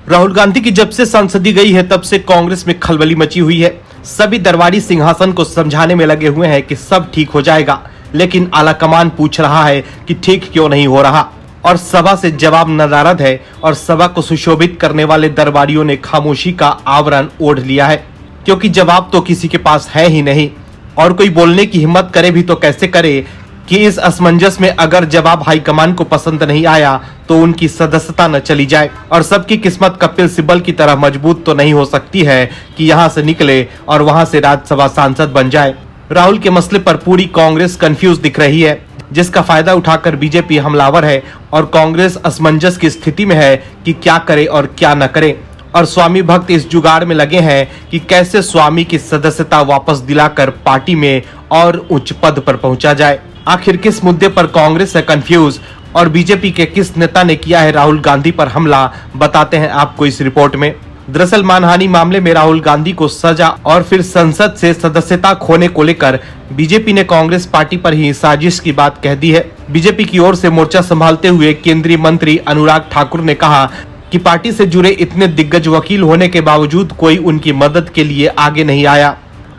राहुल गांधी की जब से संसदी गई है तब से कांग्रेस में खलबली मची हुई है। सभी दरबारी सिंहासन को समझाने में लगे हुए हैं कि सब ठीक हो जाएगा, लेकिन आलाकमान पूछ रहा है कि ठीक क्यों नहीं हो रहा। और सभा से जवाब नदारद है और सभा को सुशोभित करने वाले दरबारियों ने खामोशी का आवरण ओढ़ लिया है, क्योंकि जवाब तो किसी के पास है ही नहीं। और कोई बोलने की हिम्मत करे भी तो कैसे करे कि इस असमंजस में अगर जवाब हाईकमान को पसंद नहीं आया तो उनकी सदस्यता न चली जाए। और सबकी किस्मत कपिल सिब्बल की तरह मजबूत तो नहीं हो सकती है कि यहाँ से निकले और वहां से राज्यसभा सांसद बन जाए। राहुल के मसले पर पूरी कांग्रेस कंफ्यूज दिख रही है, जिसका फायदा उठाकर बीजेपी हमलावर है और कांग्रेस असमंजस की स्थिति में है कि क्या करे और क्या न करे। और स्वामी भक्त इस जुगाड़ में लगे हैं कि कैसे स्वामी की सदस्यता वापस दिलाकर पार्टी में और उच्च पद पर पहुंचा जाए। आखिर किस मुद्दे पर कांग्रेस है कंफ्यूज और बीजेपी के किस नेता ने किया है राहुल गांधी पर हमला, बताते हैं आपको इस रिपोर्ट में। दरअसल मानहानि मामले में राहुल गांधी को सजा और फिर संसद से सदस्यता खोने को लेकर बीजेपी ने कांग्रेस पार्टी पर ही साजिश की बात कह दी है। बीजेपी की ओर से मोर्चा संभालते हुए केंद्रीय मंत्री अनुराग ठाकुर ने कहा कि पार्टी से जुड़े इतने दिग्गज वकील होने के बावजूद कोई उनकी मदद के लिए आगे नहीं आया।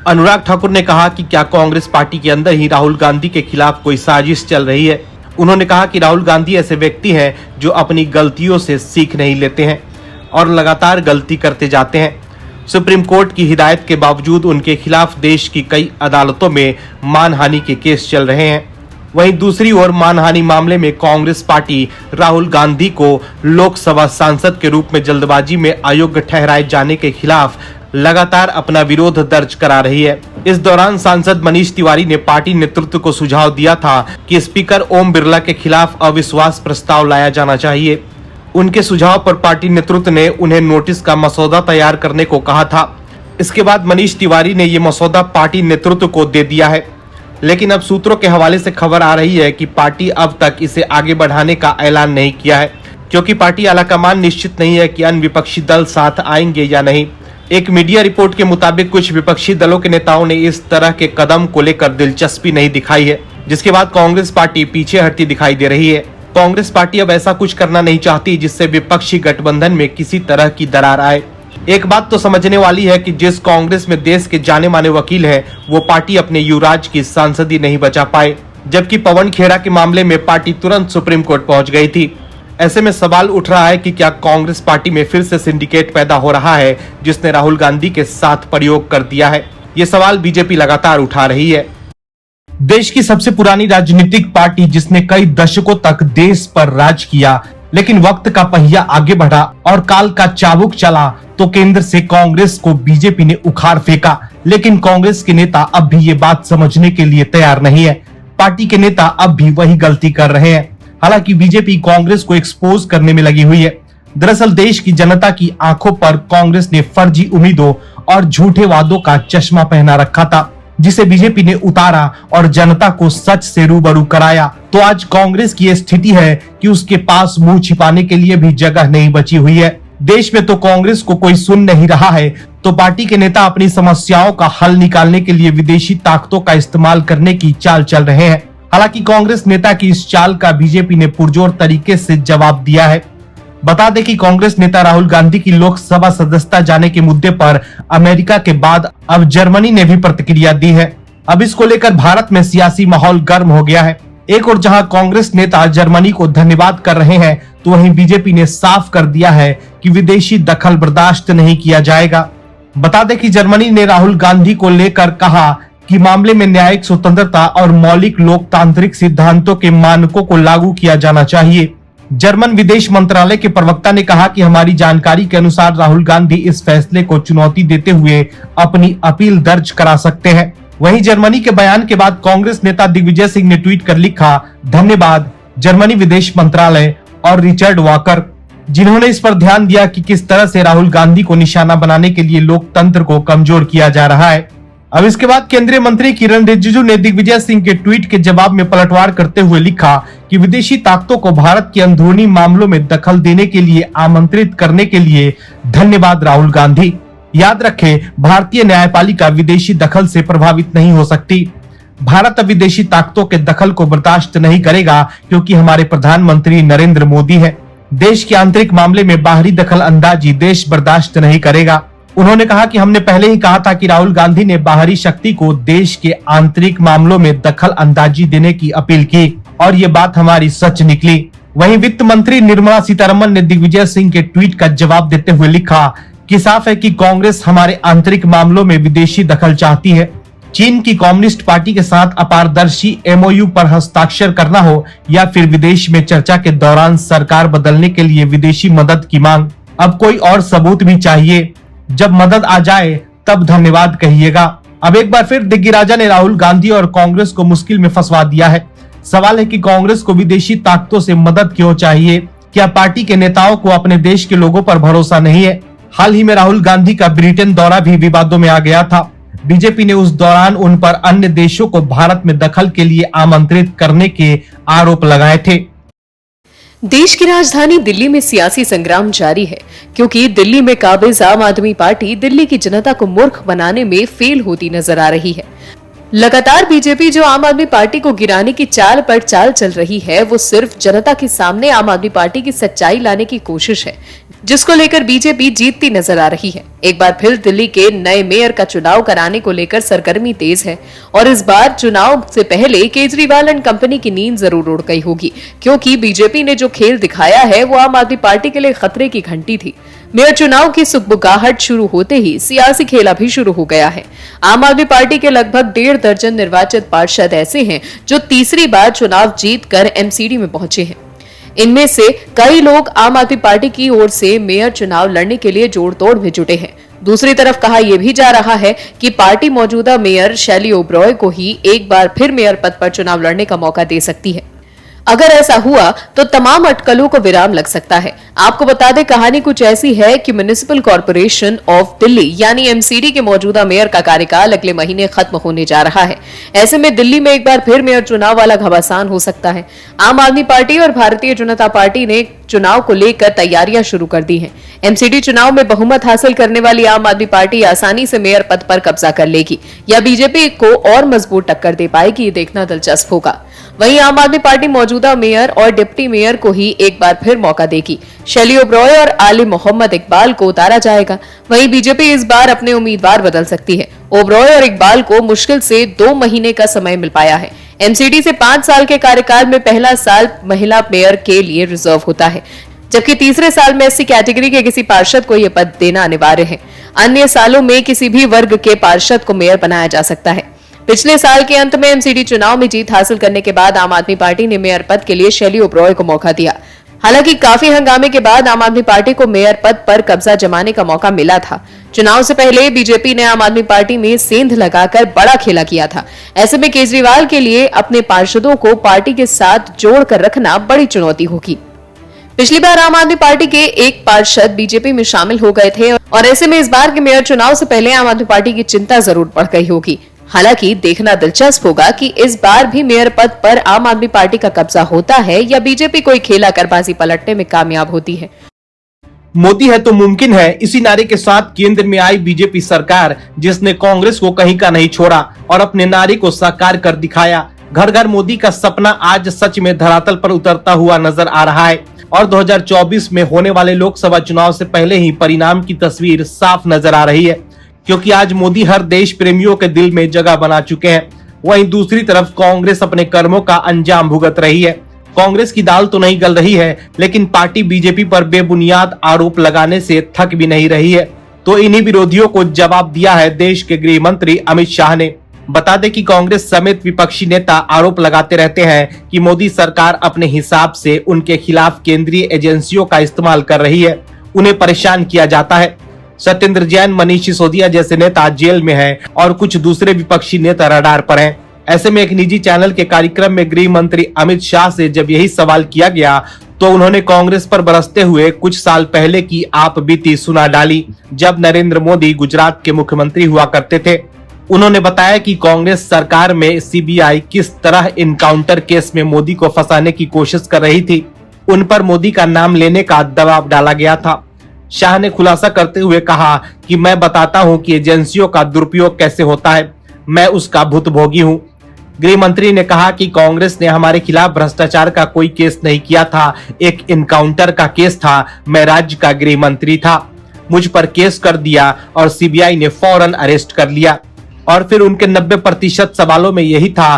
अनुराग ठाकुर ने कहा कि क्या कांग्रेस पार्टी के अंदर ही राहुल गांधी के खिलाफ कोई साजिश चल रही है। उन्होंने कहा कि राहुल गांधी ऐसे व्यक्ति हैं जो अपनी गलतियों से सीख नहीं लेते हैं और लगातार गलती करते जाते हैं। सुप्रीम कोर्ट की हिदायत के बावजूद उनके खिलाफ देश की कई अदालतों में मानहानि के केस चल रहे हैं। वहीं दूसरी ओर मानहानि मामले में कांग्रेस पार्टी राहुल गांधी को लोकसभा सांसद के रूप में जल्दबाजी में अयोग्य ठहराए जाने के खिलाफ लगातार अपना विरोध दर्ज करा रही है। इस दौरान सांसद मनीष तिवारी ने पार्टी नेतृत्व को सुझाव दिया था कि स्पीकर ओम बिरला के खिलाफ अविश्वास प्रस्ताव लाया जाना चाहिए। उनके सुझाव पर पार्टी नेतृत्व ने उन्हें नोटिस का मसौदा तैयार करने को कहा था। इसके बाद मनीष तिवारी ने ये मसौदा पार्टी नेतृत्व को दे दिया है, लेकिन अब सूत्रों के हवाले से खबर आ रही है कि पार्टी अब तक इसे आगे बढ़ाने का ऐलान नहीं किया है, क्योंकि पार्टी आलाकमान निश्चित नहीं है कि अन्य विपक्षी दल साथ आएंगे या नहीं। एक मीडिया रिपोर्ट के मुताबिक कुछ विपक्षी दलों के नेताओं ने इस तरह के कदम को लेकर दिलचस्पी नहीं दिखाई है, जिसके बाद कांग्रेस पार्टी पीछे हटती दिखाई दे रही है। कांग्रेस पार्टी अब ऐसा कुछ करना नहीं चाहती जिससे विपक्षी गठबंधन में किसी तरह की दरार आए। एक बात तो समझने वाली है कि जिस कांग्रेस में देश के जाने माने वकील हैं, वो पार्टी अपने युवराज की सांसदी नहीं बचा पाए, जबकि पवन खेड़ा के मामले में पार्टी तुरंत सुप्रीम कोर्ट पहुंच गई थी। ऐसे में सवाल उठ रहा है कि क्या कांग्रेस पार्टी में फिर से सिंडिकेट पैदा हो रहा है जिसने राहुल गांधी के साथ प्रयोग कर दिया है। ये सवाल बीजेपी लगातार उठा रही है। देश की सबसे पुरानी राजनीतिक पार्टी जिसने कई दशकों तक देश पर राज किया, लेकिन वक्त का पहिया आगे बढ़ा और काल का चाबुक चला तो केंद्र से कांग्रेस को बीजेपी ने उखाड़ फेंका। लेकिन कांग्रेस के नेता अब भी ये बात समझने के लिए तैयार नहीं है। पार्टी के नेता अब भी वही गलती कर रहे हैं। हालांकि बीजेपी कांग्रेस को एक्सपोज करने में लगी हुई है। दरअसल देश की जनता की आंखों पर कांग्रेस ने फर्जी उम्मीदों और झूठे वादों का चश्मा पहना रखा था, जिसे बीजेपी ने उतारा और जनता को सच से रूबरू कराया। तो आज कांग्रेस की यह स्थिति है कि उसके पास मुंह छिपाने के लिए भी जगह नहीं बची हुई है। देश में तो कांग्रेस को कोई सुन नहीं रहा है, तो पार्टी के नेता अपनी समस्याओं का हल निकालने के लिए विदेशी ताकतों का इस्तेमाल करने की चाल चल रहे हैं। हालांकि कांग्रेस नेता की इस चाल का बीजेपी ने पुरजोर तरीके से जवाब दिया है। बता दें कि कांग्रेस नेता राहुल गांधी की लोकसभा सदस्यता जाने के मुद्दे पर अमेरिका के बाद अब जर्मनी ने भी प्रतिक्रिया दी है। अब इसको लेकर भारत में सियासी माहौल गर्म हो गया है। एक और जहां कांग्रेस नेता जर्मनी को धन्यवाद कर रहे हैं, तो वहीं बीजेपी ने साफ कर दिया है कि विदेशी दखल बर्दाश्त नहीं किया जाएगा। बता दें कि जर्मनी ने राहुल गांधी को लेकर कहा कि मामले में न्यायिक स्वतंत्रता और मौलिक लोकतांत्रिक सिद्धांतों के मानकों को लागू किया जाना चाहिए। जर्मन विदेश मंत्रालय के प्रवक्ता ने कहा कि हमारी जानकारी के अनुसार राहुल गांधी इस फैसले को चुनौती देते हुए अपनी अपील दर्ज करा सकते हैं। वहीं जर्मनी के बयान के बाद कांग्रेस नेता दिग्विजय सिंह ने ट्वीट कर लिखा, धन्यवाद जर्मनी विदेश मंत्रालय और रिचर्ड वॉकर, जिन्होंने इस पर ध्यान दिया कि किस तरह से राहुल गांधी को निशाना बनाने के लिए लोकतंत्र को कमजोर किया जा रहा है। अब इसके बाद केंद्रीय मंत्री किरण रिजिजू ने दिग्विजय सिंह के ट्वीट के जवाब में पलटवार करते हुए लिखा कि विदेशी ताकतों को भारत के अंदरूनी मामलों में दखल देने के लिए आमंत्रित करने के लिए धन्यवाद राहुल गांधी। याद रखें, भारतीय न्यायपालिका विदेशी दखल से प्रभावित नहीं हो सकती। भारत अब विदेशी ताकतों के दखल को बर्दाश्त नहीं करेगा, क्योंकि हमारे प्रधानमंत्री नरेंद्र मोदी है। देश के आंतरिक मामले में बाहरी दखल अंदाजी देश बर्दाश्त नहीं करेगा। उन्होंने कहा कि हमने पहले ही कहा था कि राहुल गांधी ने बाहरी शक्ति को देश के आंतरिक मामलों में दखल अंदाजी देने की अपील की और ये बात हमारी सच निकली। वहीं वित्त मंत्री निर्मला सीतारमण ने दिग्विजय सिंह के ट्वीट का जवाब देते हुए लिखा कि साफ है कि कांग्रेस हमारे आंतरिक मामलों में विदेशी दखल चाहती है। चीन की कम्युनिस्ट पार्टी के साथ अपारदर्शी एमओयू पर हस्ताक्षर करना हो या फिर विदेश में चर्चा के दौरान सरकार बदलने के लिए विदेशी मदद की मांग, अब कोई और सबूत भी चाहिए। जब मदद आ जाए तब धन्यवाद कहिएगा। अब एक बार फिर दिग्गिराजा ने राहुल गांधी और कांग्रेस को मुश्किल में फंसवा दिया है। सवाल है कि कांग्रेस को विदेशी ताकतों से मदद क्यों चाहिए? क्या पार्टी के नेताओं को अपने देश के लोगों पर भरोसा नहीं है? हाल ही में राहुल गांधी का ब्रिटेन दौरा भी विवादों में आ गया था। बीजेपी ने उस दौरान उन पर अन्य देशों को भारत में दखल के लिए आमंत्रित करने के आरोप लगाए थे। देश की राजधानी दिल्ली में सियासी संग्राम जारी है, क्योंकि दिल्ली में काबिज आम आदमी पार्टी दिल्ली की जनता को मूर्ख बनाने में फेल होती नजर आ रही है। लगातार बीजेपी जो आम आदमी पार्टी को गिराने की चाल पर चाल चल रही है, वो सिर्फ जनता के सामने आम आदमी पार्टी की सच्चाई लाने की कोशिश है, जिसको लेकर बीजेपी जीतती नजर आ रही है। एक बार फिर दिल्ली के नए मेयर का चुनाव कराने को लेकर सरगर्मी तेज है और इस बार चुनाव से पहले केजरीवाल एंड कंपनी की नींद जरूर उड़ गई होगी, क्योंकि बीजेपी ने जो खेल दिखाया है वो आम आदमी पार्टी के लिए खतरे की घंटी थी। मेयर चुनाव की सुगबुगाहट शुरू होते ही सियासी खेला भी शुरू हो गया है। आम आदमी पार्टी के लगभग 1.5 दर्जन निर्वाचित पार्षद ऐसे हैं जो तीसरी बार चुनाव जीतकर एमसीडी में पहुंचे हैं। इनमें से कई लोग आम आदमी पार्टी की ओर से मेयर चुनाव लड़ने के लिए जोड़-तोड़ में जुटे हैं। दूसरी तरफ कहा यह भी जा रहा है कि पार्टी मौजूदा मेयर शैली ओब्रॉय को ही एक बार फिर मेयर पद पर चुनाव लड़ने का मौका दे सकती है। अगर ऐसा हुआ तो तमाम अटकलों को विराम लग सकता है। आपको बता दें, कहानी कुछ ऐसी है कि म्युनिसिपल कॉर्पोरेशन ऑफ दिल्ली यानी एमसीडी के मौजूदा मेयर का कार्यकाल अगले महीने खत्म होने जा रहा है। ऐसे में दिल्ली में एक बार फिर मेयर चुनाव वाला घमासान हो सकता है। आम आदमी पार्टी और भारतीय जनता पार्टी ने चुनाव को लेकर तैयारियां शुरू कर दी हैं। एमसीडी चुनाव में बहुमत हासिल करने वाली आम आदमी पार्टी आसानी से मेयर पद पर कब्जा कर लेगी या बीजेपी को और मजबूत टक्कर दे पाएगी, ये देखना दिलचस्प होगा। वहीं आम आदमी पार्टी मौजूदा मेयर और डिप्टी मेयर को ही एक बार फिर मौका देगी। शैली ओब्रॉय और आली मोहम्मद इकबाल को उतारा जाएगा। वहीं बीजेपी इस बार अपने उम्मीदवार बदल सकती है। ओब्रॉय और इकबाल को मुश्किल से 2 महीने का समय मिल पाया है। एमसीडी से 5 साल के कार्यकाल में पहला साल महिला मेयर के लिए रिजर्व होता है, जबकि तीसरे साल में एससी कैटेगरी के किसी पार्षद को यह पद देना अनिवार्य है। अन्य सालों में किसी भी वर्ग के पार्षद को मेयर बनाया जा सकता है। पिछले साल के अंत में एमसीडी चुनाव में जीत हासिल करने के बाद आम आदमी पार्टी ने मेयर पद के लिए शैली ओब्रॉय को मौका दिया। हालांकि काफी हंगामे के बाद आम आदमी पार्टी को मेयर पद पर कब्जा जमाने का मौका मिला था। चुनाव से पहले बीजेपी ने आम आदमी पार्टी में सेंध लगाकर बड़ा खेला किया था। ऐसे में केजरीवाल के लिए अपने पार्षदों को पार्टी के साथ जोड़कर रखना बड़ी चुनौती होगी। पिछली बार आम आदमी पार्टी के एक पार्षद बीजेपी में शामिल हो गए थे और ऐसे में इस बार के मेयर चुनाव से पहले आम आदमी पार्टी की चिंता जरूर बढ़ गई होगी। हालांकि देखना दिलचस्प होगा कि इस बार भी मेयर पद पर आम आदमी पार्टी का कब्जा होता है या बीजेपी कोई खेला कर बाजी पलटने में कामयाब होती है। मोदी है तो मुमकिन है, इसी नारे के साथ केंद्र में आई बीजेपी सरकार, जिसने कांग्रेस को कहीं का नहीं छोड़ा और अपने नारे को साकार कर दिखाया। घर घर मोदी का सपना आज सच में धरातल पर उतरता हुआ नजर आ रहा है और 2024 में होने वाले लोकसभा चुनाव से पहले ही परिणाम की तस्वीर साफ नजर आ रही है, क्योंकि आज मोदी हर देश प्रेमियों के दिल में जगह बना चुके हैं। वहीं दूसरी तरफ कांग्रेस अपने कर्मों का अंजाम भुगत रही है। कांग्रेस की दाल तो नहीं गल रही है, लेकिन पार्टी बीजेपी पर बेबुनियाद आरोप लगाने से थक भी नहीं रही है। तो इन्हीं विरोधियों को जवाब दिया है देश के गृह मंत्री अमित शाह ने। बता दें कि कांग्रेस समेत विपक्षी नेता आरोप लगाते रहते हैं कि मोदी सरकार अपने हिसाब से उनके खिलाफ केंद्रीय एजेंसियों का इस्तेमाल कर रही है, उन्हें परेशान किया जाता है। सत्येंद्र जैन, मनीष सिसोदिया जैसे नेता जेल में हैं और कुछ दूसरे विपक्षी नेता रडार पर हैं। ऐसे में एक निजी चैनल के कार्यक्रम में गृह मंत्री अमित शाह से जब यही सवाल किया गया तो उन्होंने कांग्रेस पर बरसते हुए कुछ साल पहले की आप बीती सुना डाली, जब नरेंद्र मोदी गुजरात के मुख्यमंत्री हुआ करते थे। उन्होंने बताया कि कांग्रेस सरकार में सीबीआई किस तरह इनकाउंटर केस में मोदी को फंसाने की कोशिश कर रही थी। उन पर मोदी का नाम लेने का दबाव डाला गया था। शाह ने खुलासा करते हुए कहा कि मैं बताता हूं कि एजेंसियों का दुरुपयोग कैसे होता है, मैं उसका भुतभोगी हूं। गृह मंत्री ने कहा कि कांग्रेस ने हमारे खिलाफ भ्रष्टाचार का कोई केस नहीं किया था, एक इनकाउंटर का केस था। मैं राज्य का गृह मंत्री था, मुझ पर केस कर दिया और सीबीआई ने फौरन अरेस्ट कर लिया। और फिर उनके 90% सवालों में यही था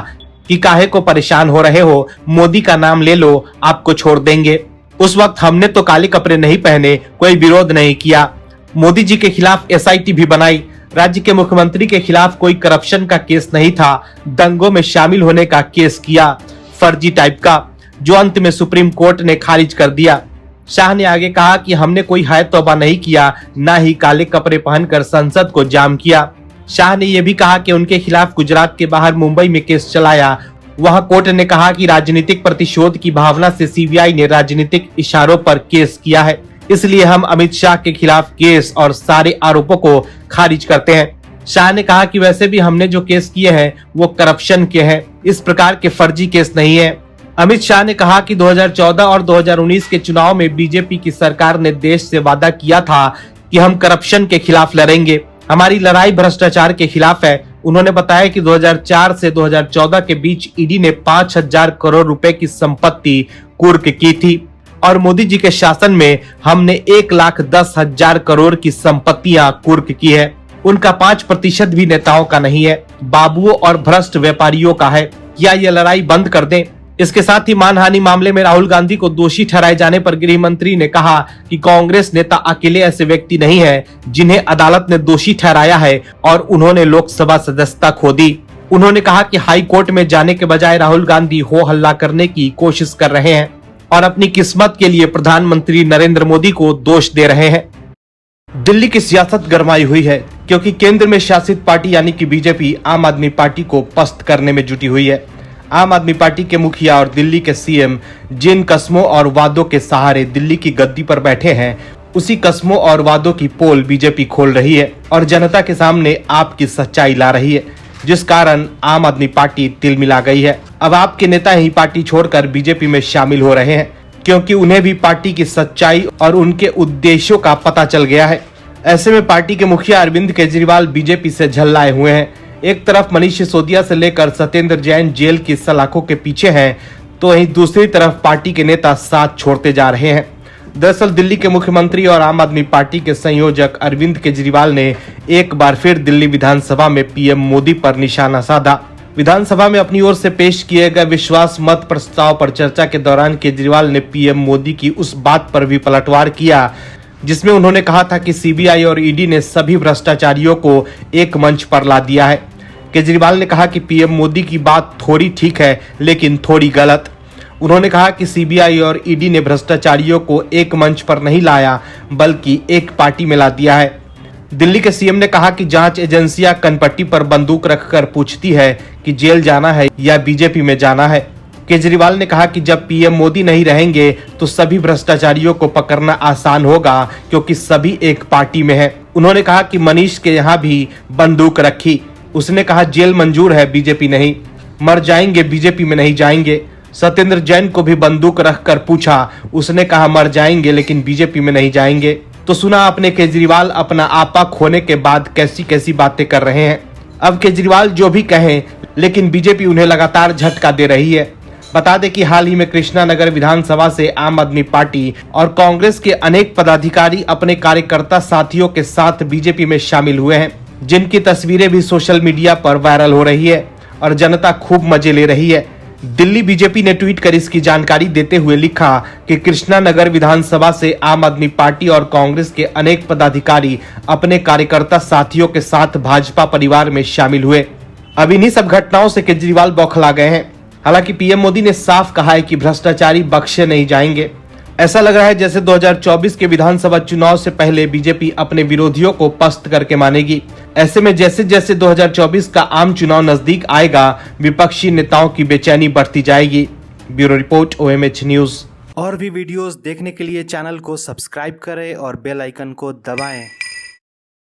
कि काहे को परेशान हो रहे हो, मोदी का नाम ले लो, आपको छोड़ देंगे। उस वक्त हमने तो काले कपड़े नहीं पहने, कोई विरोध नहीं किया। मोदी जी के खिलाफ एसआईटी भी बनाई। राज्य के मुख्यमंत्री के खिलाफ कोई करप्शन का केस नहीं था, दंगों में शामिल होने का केस किया, फर्जी टाइप का, जो अंत में सुप्रीम कोर्ट ने खारिज कर दिया। शाह ने आगे कहा कि हमने कोई हाय तौबा नहीं किया, ना ही काले कपड़े पहनकर संसद को जाम किया। शाह ने यह भी कहा कि उनके खिलाफ गुजरात के बाहर मुंबई में केस चलाया। वहां कोर्ट ने कहा कि राजनीतिक प्रतिशोध की भावना से सीबीआई ने राजनीतिक इशारों पर केस किया है, इसलिए हम अमित शाह के खिलाफ केस और सारे आरोपों को खारिज करते हैं। शाह ने कहा कि वैसे भी हमने जो केस किए हैं वो करप्शन के हैं, इस प्रकार के फर्जी केस नहीं है। अमित शाह ने कहा कि 2014 और 2019 के चुनाव में बीजेपी की सरकार ने देश से वादा किया था कि हम करप्शन के खिलाफ लड़ेंगे, हमारी लड़ाई भ्रष्टाचार के खिलाफ है। उन्होंने बताया कि 2004 से 2014 के बीच ईडी ने 5,000 करोड़ रुपए की संपत्ति कुर्क की थी और मोदी जी के शासन में हमने 1,10,000 करोड़ की संपत्तियां कुर्क की है। उनका 5% भी नेताओं का नहीं है, बाबुओं और भ्रष्ट व्यापारियों का है। क्या ये लड़ाई बंद कर दें? इसके साथ ही मानहानि मामले में राहुल गांधी को दोषी ठहराए जाने पर गृह मंत्री ने कहा कि कांग्रेस नेता अकेले ऐसे व्यक्ति नहीं है जिन्हें अदालत ने दोषी ठहराया है और उन्होंने लोकसभा सदस्यता खो दी। उन्होंने कहा कि हाई कोर्ट में जाने के बजाय राहुल गांधी हो हल्ला करने की कोशिश कर रहे हैं और अपनी किस्मत के लिए प्रधानमंत्री नरेंद्र मोदी को दोष दे रहे हैं। दिल्ली की सियासत गरमाई हुई है क्योंकि केंद्र में शासित पार्टी यानी कि बीजेपी आम आदमी पार्टी को पस्त करने में जुटी हुई है। आम आदमी पार्टी के मुखिया और दिल्ली के सीएम जिन कस्मों और वादों के सहारे दिल्ली की गद्दी पर बैठे हैं, उसी कस्मों और वादों की पोल बीजेपी खोल रही है और जनता के सामने आपकी सच्चाई ला रही है, जिस कारण आम आदमी पार्टी तिलमिला गई है। अब आपके नेता ही पार्टी छोड़कर बीजेपी में शामिल हो रहे हैं क्योंकि उन्हें भी पार्टी की सच्चाई और उनके उद्देश्यों का पता चल गया है। ऐसे में पार्टी के मुखिया अरविंद केजरीवाल बीजेपी से झल्लाए हुए हैं। एक तरफ मनीष सिसोदिया से लेकर सत्येंद्र जैन जेल की सलाखों के पीछे हैं, तो वहीं दूसरी तरफ पार्टी के नेता साथ छोड़ते जा रहे हैं। दरअसल दिल्ली के मुख्यमंत्री और आम आदमी पार्टी के संयोजक अरविंद केजरीवाल ने एक बार फिर दिल्ली विधानसभा में पीएम मोदी पर निशाना साधा। विधानसभा में अपनी ओर से पेश किए गए विश्वास मत प्रस्ताव पर चर्चा के दौरान केजरीवाल ने पीएम मोदी की उस बात पर भी पलटवार किया जिसमें उन्होंने कहा था कि सीबीआई और ईडी ने सभी भ्रष्टाचारियों को एक मंच पर ला दिया है। केजरीवाल ने कहा कि पीएम मोदी की बात थोड़ी ठीक है लेकिन थोड़ी गलत। उन्होंने कहा कि सीबीआई और ईडी ने भ्रष्टाचारियों को एक मंच पर नहीं लाया बल्कि एक पार्टी में ला दिया है। दिल्ली के सीएम ने कहा कि जांच एजेंसियां कनपट्टी पर बंदूक रखकर पूछती है कि जेल जाना है या बीजेपी में जाना है। केजरीवाल ने कहा कि जब पीएम मोदी नहीं रहेंगे तो सभी भ्रष्टाचारियों को पकड़ना आसान होगा क्योंकि सभी एक पार्टी में है। उन्होंने कहा कि मनीष के यहाँ भी बंदूक रखी। उसने कहा जेल मंजूर है, बीजेपी नहीं, मर जाएंगे, बीजेपी में नहीं जाएंगे। सत्येंद्र जैन को भी बंदूक रखकर पूछा, उसने कहा मर जाएंगे लेकिन बीजेपी में नहीं जाएंगे। तो सुना आपने केजरीवाल अपना आपा खोने के बाद कैसी कैसी बातें कर रहे हैं। अब केजरीवाल जो भी कहें लेकिन बीजेपी उन्हें लगातार झटका दे रही है। बता दें कि हाल ही में कृष्णानगर विधानसभा से आम आदमी पार्टी और कांग्रेस के अनेक पदाधिकारी अपने कार्यकर्ता साथियों के साथ बीजेपी में शामिल हुए हैं, जिनकी तस्वीरें भी सोशल मीडिया पर वायरल हो रही है और जनता खूब मजे ले रही है। दिल्ली बीजेपी ने ट्वीट कर इसकी जानकारी देते हुए लिखा कि कृष्णानगर विधानसभा से आम आदमी पार्टी और कांग्रेस के अनेक पदाधिकारी अपने कार्यकर्ता साथियों के साथ भाजपा परिवार में शामिल हुए। अब इन्हीं सब घटनाओं से केजरीवाल बौखला गए हैं। हालांकि पीएम मोदी ने साफ कहा है कि भ्रष्टाचारी बख्शे नहीं जाएंगे। ऐसा लग रहा है जैसे 2024 के विधानसभा चुनाव से पहले बीजेपी अपने विरोधियों को पस्त करके मानेगी। ऐसे में जैसे जैसे 2024 का आम चुनाव नजदीक आएगा, विपक्षी नेताओं की बेचैनी बढ़ती जाएगी। Bureau report, OMH news. और भी वीडियोस देखने के लिए चैनल को सब्सक्राइब करें और बेल आइकन को दबाएं।